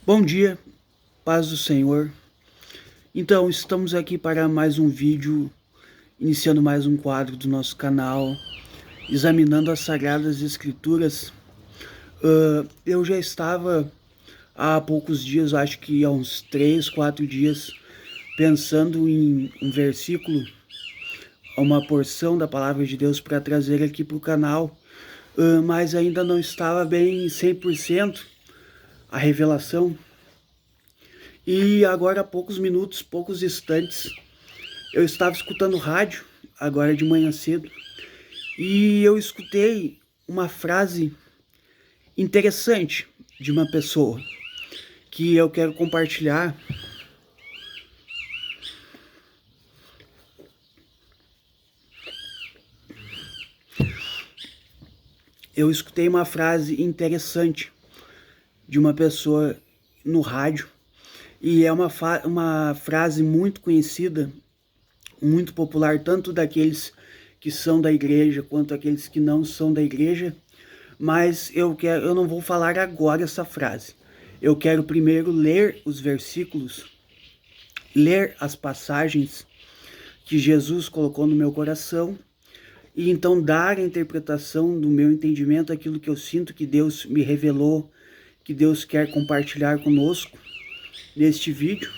Bom dia, paz do Senhor. Então, estamos aqui para mais um vídeo, iniciando mais um quadro do nosso canal, examinando as Sagradas Escrituras. Eu já estava há poucos dias, acho que há uns 3, 4 dias, pensando em um versículo, uma porção da Palavra de Deus para trazer aqui para o canal, mas ainda não estava bem 100% a revelação. E agora há poucos minutos, poucos instantes, eu estava escutando rádio, agora de manhã cedo, e eu escutei uma frase interessante de uma pessoa que eu quero compartilhar. Eu escutei uma frase interessante de uma pessoa no rádio, e é uma frase muito conhecida, muito popular, tanto daqueles que são da igreja quanto aqueles que não são da igreja. Mas eu não vou falar agora essa frase. Eu quero primeiro ler os versículos, ler as passagens que Jesus colocou no meu coração, e então dar a interpretação do meu entendimento, aquilo que eu sinto que Deus me revelou, que Deus quer compartilhar conosco neste vídeo.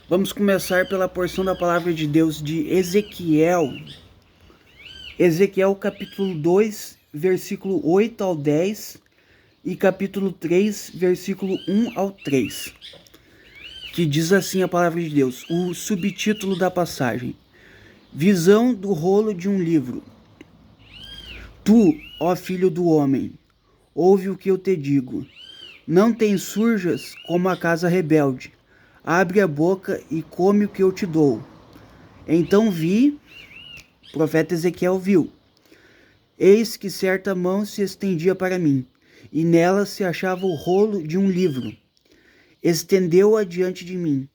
Vamos começar pela porção da palavra de Deus de Ezequiel. Ezequiel capítulo 2, versículo 8 ao 10 e capítulo 3, versículo 1 ao 3. Que diz assim a palavra de Deus, o subtítulo da passagem: Visão do rolo de um livro. Tu, ó filho do homem, ouve o que eu te digo. Não te insurjas como a casa rebelde. Abre a boca e come o que eu te dou. Então vi, o profeta Ezequiel viu, eis que certa mão se estendia para mim, e nela se achava o rolo de um livro. Estendeu-a diante de mim,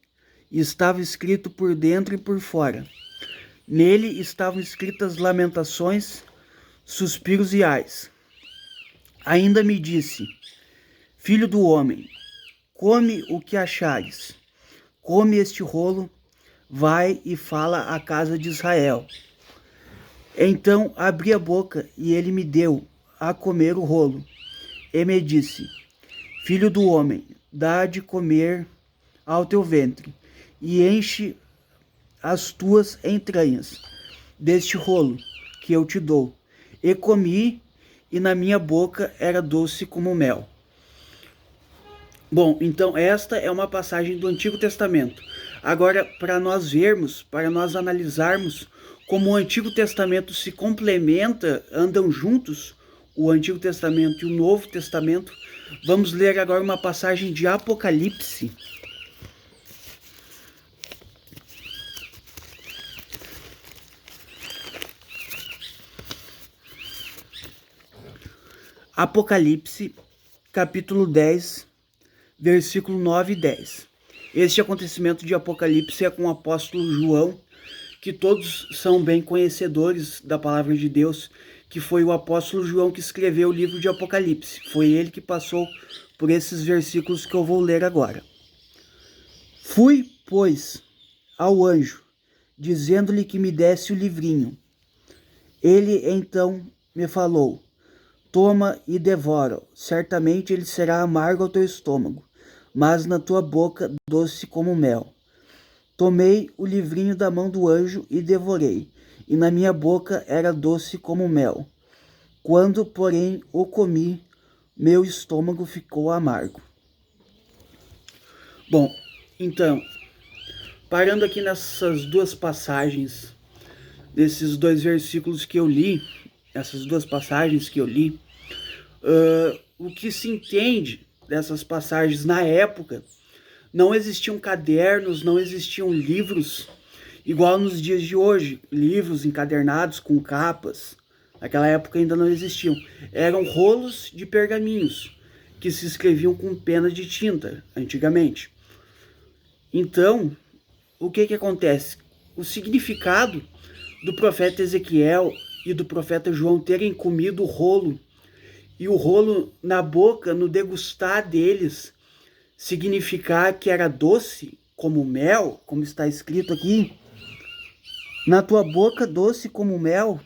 e estava escrito por dentro e por fora. Nele estavam escritas lamentações, suspiros e ais. Ainda me disse: Filho do homem, come o que achares. Come este rolo, vai e fala à casa de Israel. Então abri a boca e ele me deu a comer o rolo. E me disse: Filho do homem, dá de comer ao teu ventre, e enche as tuas entranhas deste rolo que eu te dou. E comi, e na minha boca era doce como mel. Bom, então esta é uma passagem do Antigo Testamento. Agora, para nós vermos, para nós analisarmos como o Antigo Testamento se complementa, andam juntos, o Antigo Testamento e o Novo Testamento, vamos ler agora uma passagem de Apocalipse. Apocalipse, capítulo 10, versículo 9 e 10. Este acontecimento de Apocalipse é com o apóstolo João, que todos são bem conhecedores da palavra de Deus, que foi o apóstolo João que escreveu o livro de Apocalipse. Foi ele que passou por esses versículos que eu vou ler agora. Fui, pois, ao anjo, dizendo-lhe que me desse o livrinho. Ele então me falou: Toma e devora, certamente ele será amargo ao teu estômago, mas na tua boca doce como mel. Tomei o livrinho da mão do anjo e devorei, e na minha boca era doce como mel. Quando, porém, o comi, meu estômago ficou amargo. Bom, então, parando aqui nessas duas passagens, desses dois versículos que eu li, essas duas passagens que eu li, o que se entende dessas passagens na época, não existiam cadernos, não existiam livros, igual nos dias de hoje, livros encadernados com capas. Naquela época ainda não existiam. Eram rolos de pergaminhos que se escreviam com pena de tinta, antigamente. Então, o que acontece? O significado do profeta Ezequiel e do profeta João terem comido o rolo, e o rolo na boca, no degustar deles, significar que era doce como mel, como está escrito aqui, na tua boca doce como mel,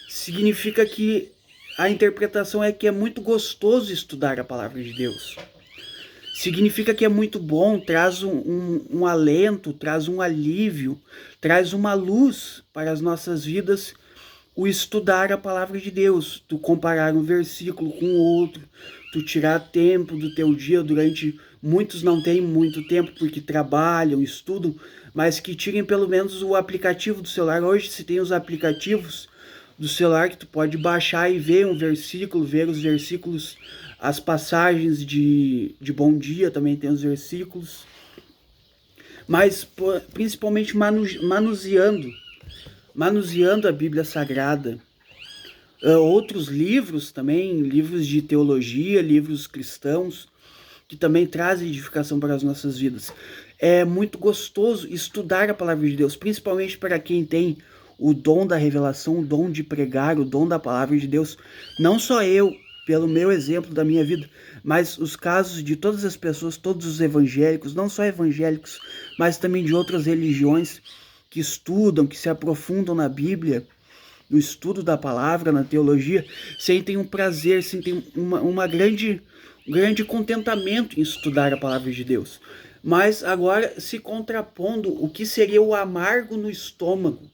significa que a interpretação é que é muito gostoso estudar a palavra de Deus. Significa que é muito bom, traz um alento, traz um alívio, traz uma luz para as nossas vidas o estudar a palavra de Deus, tu comparar um versículo com o outro, tu tirar tempo do teu dia muitos não têm muito tempo porque trabalham, estudam, mas que tirem pelo menos o aplicativo do celular. Hoje se tem os aplicativos do celular que tu pode baixar e ver um versículo, ver os versículos, as passagens de bom dia também tem os versículos, mas principalmente manuseando a Bíblia Sagrada. Outros livros também, livros de teologia, livros cristãos, que também trazem edificação para as nossas vidas. É muito gostoso estudar a palavra de Deus, principalmente para quem tem o dom da revelação, o dom de pregar, o dom da palavra de Deus. Não só eu, pelo meu exemplo da minha vida, mas os casos de todas as pessoas, todos os evangélicos, não só evangélicos, mas também de outras religiões, que estudam, que se aprofundam na Bíblia, no estudo da palavra, na teologia, sentem um prazer, sentem um grande contentamento em estudar a palavra de Deus. Mas agora se contrapondo o que seria o amargo no estômago.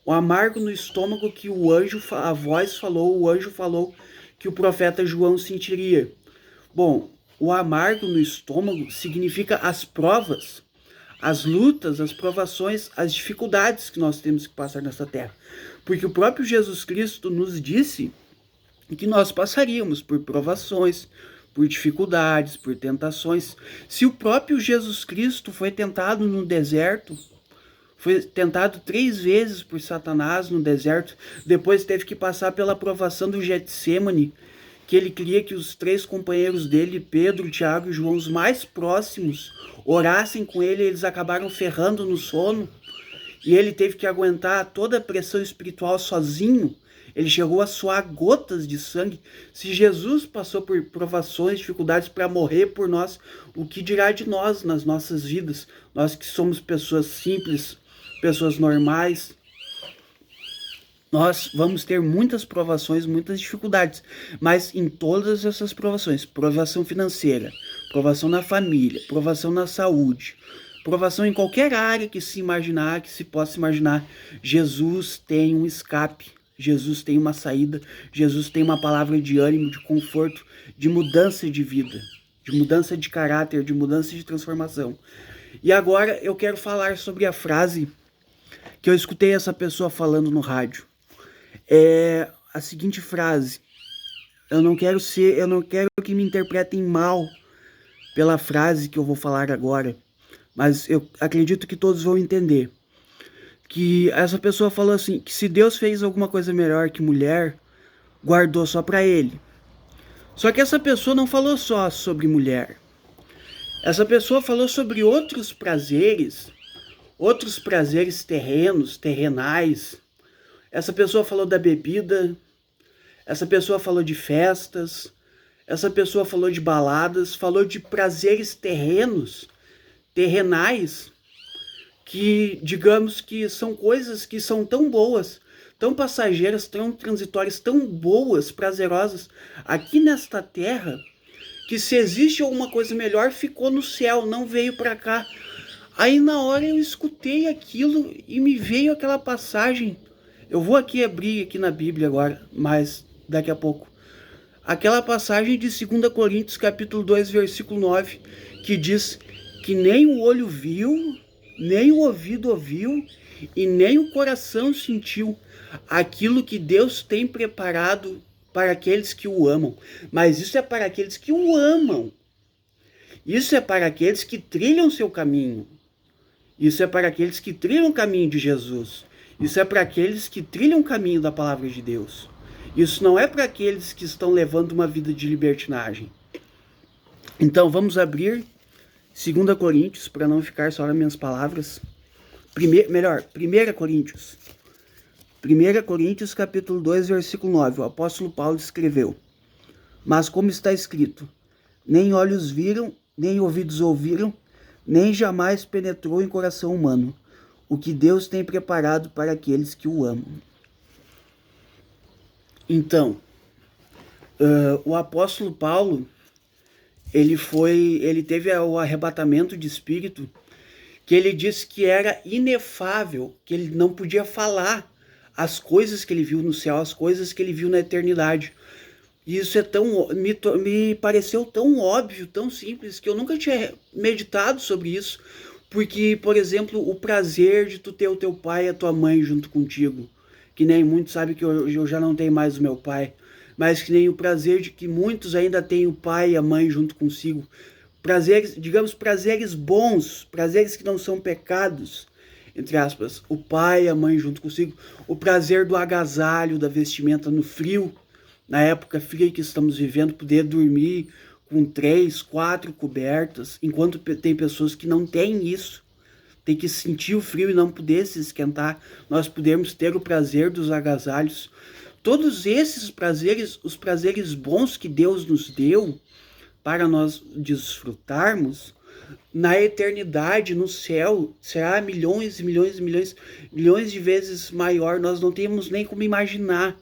O amargo no estômago que o anjo falou que o profeta João sentiria. Bom, o amargo no estômago significa as provas, as lutas, as provações, as dificuldades que nós temos que passar nessa terra. Porque o próprio Jesus Cristo nos disse que nós passaríamos por provações, por dificuldades, por tentações. Se o próprio Jesus Cristo foi tentado no deserto, foi tentado 3 vezes por Satanás no deserto, depois teve que passar pela provação do Getsêmani, que ele queria que os 3 companheiros dele, Pedro, Tiago e João, os mais próximos, orassem com ele, eles acabaram ferrando no sono, e ele teve que aguentar toda a pressão espiritual sozinho. Ele chegou a suar gotas de sangue. Se Jesus passou por provações, dificuldades para morrer por nós, o que dirá de nós nas nossas vidas? Nós que somos pessoas simples, pessoas normais, nós vamos ter muitas provações, muitas dificuldades, mas em todas essas provações, provação financeira, provação na família, provação na saúde, provação em qualquer área que se possa imaginar, Jesus tem um escape, Jesus tem uma saída, Jesus tem uma palavra de ânimo, de conforto, de mudança de vida, de mudança de caráter, de mudança de transformação. E agora eu quero falar sobre a frase que eu escutei essa pessoa falando no rádio. É a seguinte frase: eu não quero que me interpretem mal pela frase que eu vou falar agora, mas eu acredito que todos vão entender. Que essa pessoa falou assim, que se Deus fez alguma coisa melhor que mulher, guardou só para ele. Só que essa pessoa não falou só sobre mulher. Essa pessoa falou sobre outros prazeres terrenos, terrenais. Essa pessoa falou da bebida, essa pessoa falou de festas, essa pessoa falou de baladas, falou de prazeres terrenais, que digamos que são coisas que são tão boas, tão passageiras, tão transitórias, tão boas, prazerosas aqui nesta terra, que se existe alguma coisa melhor, ficou no céu, não veio para cá. Aí na hora eu escutei aquilo e me veio aquela passagem. Eu vou abrir aqui na Bíblia agora, mas daqui a pouco. Aquela passagem de 2 Coríntios capítulo 2, versículo 9, que diz que nem o olho viu, nem o ouvido ouviu, e nem o coração sentiu aquilo que Deus tem preparado para aqueles que o amam. Mas isso é para aqueles que o amam. Isso é para aqueles que trilham seu caminho. Isso é para aqueles que trilham o caminho de Jesus. Isso é para aqueles que trilham o caminho da palavra de Deus. Isso não é para aqueles que estão levando uma vida de libertinagem. Então vamos abrir 2 Coríntios, para não ficar só nas minhas palavras. 1 Coríntios. 1 Coríntios capítulo 2, versículo 9. O apóstolo Paulo escreveu: mas como está escrito, nem olhos viram, nem ouvidos ouviram, nem jamais penetrou em coração humano, o que Deus tem preparado para aqueles que o amam. Então, o apóstolo Paulo, ele teve o arrebatamento de espírito, que ele disse que era inefável, que ele não podia falar as coisas que ele viu no céu, as coisas que ele viu na eternidade. E isso me pareceu tão óbvio, tão simples, que eu nunca tinha meditado sobre isso. Porque, por exemplo, o prazer de tu ter o teu pai e a tua mãe junto contigo, que nem muitos sabem que eu já não tenho mais o meu pai, mas que nem o prazer de que muitos ainda têm o pai e a mãe junto consigo. Prazeres, digamos, prazeres bons, prazeres que não são pecados, entre aspas, o pai e a mãe junto consigo, o prazer do agasalho, da vestimenta no frio, na época fria que estamos vivendo, poder dormir com 3, 4 cobertas, enquanto tem pessoas que não têm isso, tem que sentir o frio e não poder se esquentar, nós podemos ter o prazer dos agasalhos. Todos esses prazeres, os prazeres bons que Deus nos deu para nós desfrutarmos, na eternidade, no céu, será milhões e milhões e milhões de vezes maior. Nós não temos nem como imaginar.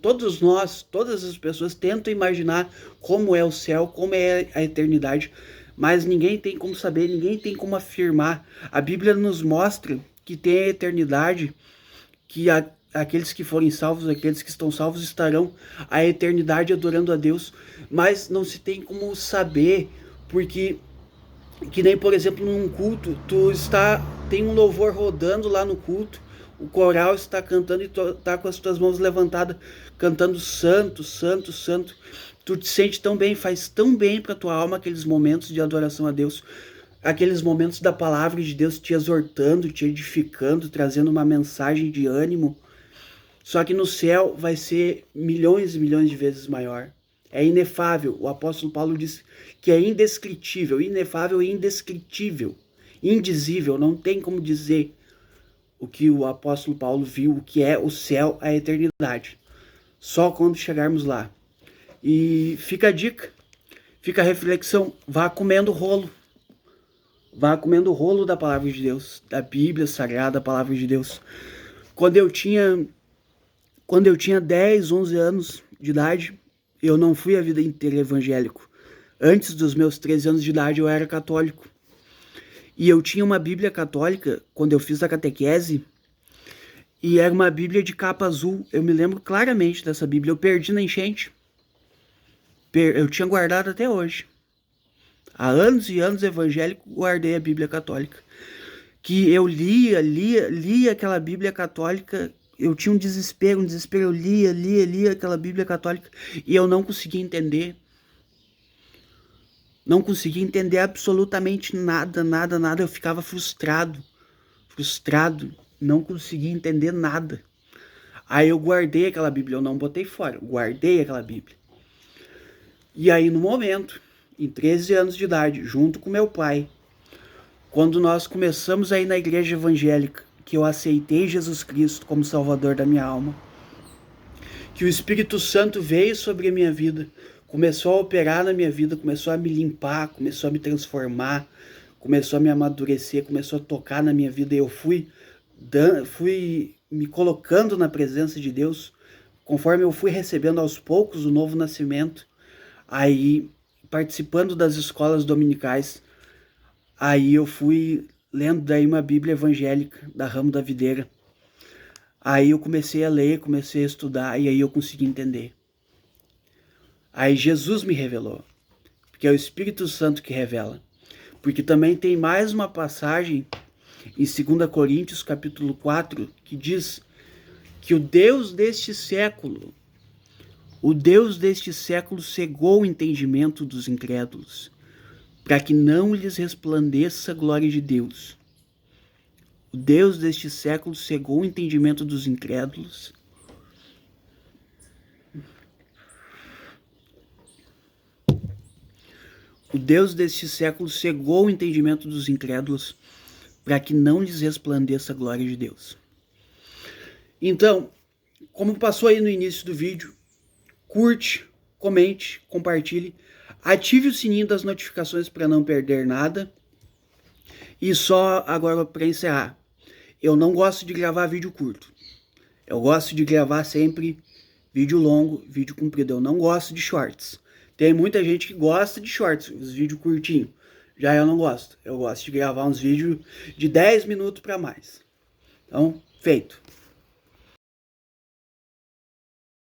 Todos nós, todas as pessoas tentam imaginar como é o céu, como é a eternidade, mas ninguém tem como saber, ninguém tem como afirmar. A Bíblia nos mostra que tem a eternidade, que aqueles que forem salvos, aqueles que estão salvos estarão a eternidade adorando a Deus, mas não se tem como saber, porque que nem, por exemplo, num culto, tem um louvor rodando lá no culto, o coral está cantando e tu tá com as tuas mãos levantadas, cantando santo, santo, santo. Tu te sente tão bem, faz tão bem para tua alma aqueles momentos de adoração a Deus, aqueles momentos da palavra de Deus te exortando, te edificando, trazendo uma mensagem de ânimo. Só que no céu vai ser milhões e milhões de vezes maior. É inefável. O apóstolo Paulo diz que é indescritível, inefável e indescritível, indizível, não tem como dizer o que o apóstolo Paulo viu, o que é o céu, a eternidade. Só quando chegarmos lá. E fica a dica, fica a reflexão, vá comendo rolo. Vá comendo o rolo da palavra de Deus, da Bíblia Sagrada, a palavra de Deus. Quando eu tinha 10, 11 anos de idade, eu não fui a vida inteira evangélico. Antes dos meus 13 anos de idade eu era católico. E eu tinha uma Bíblia católica, quando eu fiz a catequese, e era uma Bíblia de capa azul. Eu me lembro claramente dessa Bíblia. Eu perdi na enchente. Eu tinha guardado até hoje. Há anos e anos evangélico, guardei a Bíblia católica. Que eu lia aquela Bíblia católica. Eu tinha um desespero, eu lia aquela Bíblia católica e eu não conseguia entender. Não conseguia entender absolutamente nada. Eu ficava frustrado, não conseguia entender nada. Aí eu guardei aquela Bíblia, eu não botei fora, guardei aquela Bíblia. E aí no momento, em 13 anos de idade, junto com meu pai, quando nós começamos a ir na igreja evangélica, que eu aceitei Jesus Cristo como Salvador da minha alma, que o Espírito Santo veio sobre a minha vida, começou a operar na minha vida, começou a me limpar, começou a me transformar, começou a me amadurecer, começou a tocar na minha vida, e eu fui me colocando na presença de Deus, conforme eu fui recebendo aos poucos o novo nascimento, aí participando das escolas dominicais, aí eu fui lendo daí uma Bíblia evangélica da Ramo da Videira. Aí eu comecei a ler, comecei a estudar e aí eu consegui entender. Aí Jesus me revelou, porque é o Espírito Santo que revela. Porque também tem mais uma passagem em 2 Coríntios capítulo 4 que diz que o Deus deste século cegou o entendimento dos incrédulos, para que não lhes resplandeça a glória de Deus. O Deus deste século cegou o entendimento dos incrédulos. O Deus deste século cegou o entendimento dos incrédulos, para que não lhes resplandeça a glória de Deus. Então, como passou aí no início do vídeo, curte, comente, compartilhe. Ative o sininho das notificações para não perder nada. E só agora para encerrar, eu não gosto de gravar vídeo curto. Eu gosto de gravar sempre vídeo longo, vídeo comprido. Eu não gosto de shorts. Tem muita gente que gosta de shorts, os vídeos curtinhos. Já eu não gosto. Eu gosto de gravar uns vídeos de 10 minutos para mais. Então, feito.